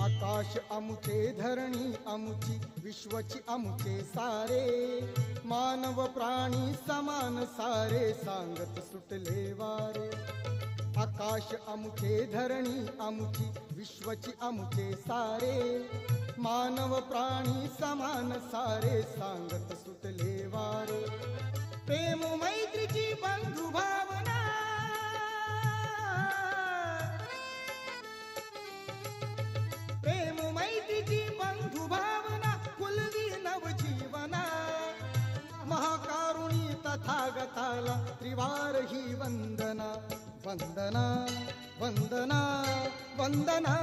आकाश अमुचे धरणी अमुची विश्वची अमुचे सारे मानव प्राणी समान सारे सांगत सुटले वारे आकाश अमुचे धरणी अमुची विश्वची अमुचे सारे मानव प्राणी समान सारे सांगत सुटले वारे प्रेम मैत्रीची बंधु भावना प्रेम मैत्रीची बंधु भावना फुलवी नवजीवना महाकारुणी तथागताला त्रिवार ही वंदना वंदना वंदना वंदना